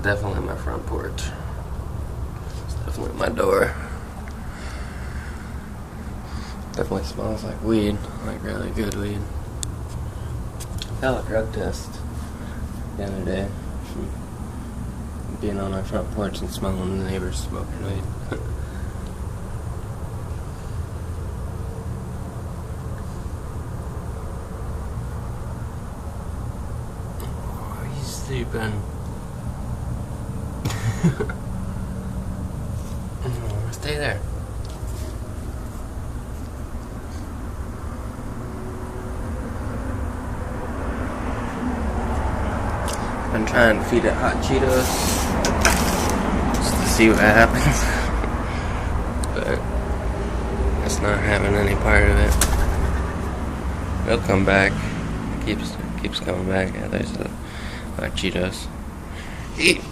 definitely my front porch. It's definitely my door. Definitely smells like weed, like really good weed. I failed a drug test the other day from being on my front porch and smelling the neighbors smoking weed. Oh, he's sleeping. Oh, stay there. Been trying to feed it hot Cheetos just to see what happens, but it's not having any part of it. It'll come back. It keeps coming back. Yeah, there's the hot Cheetos. Eat.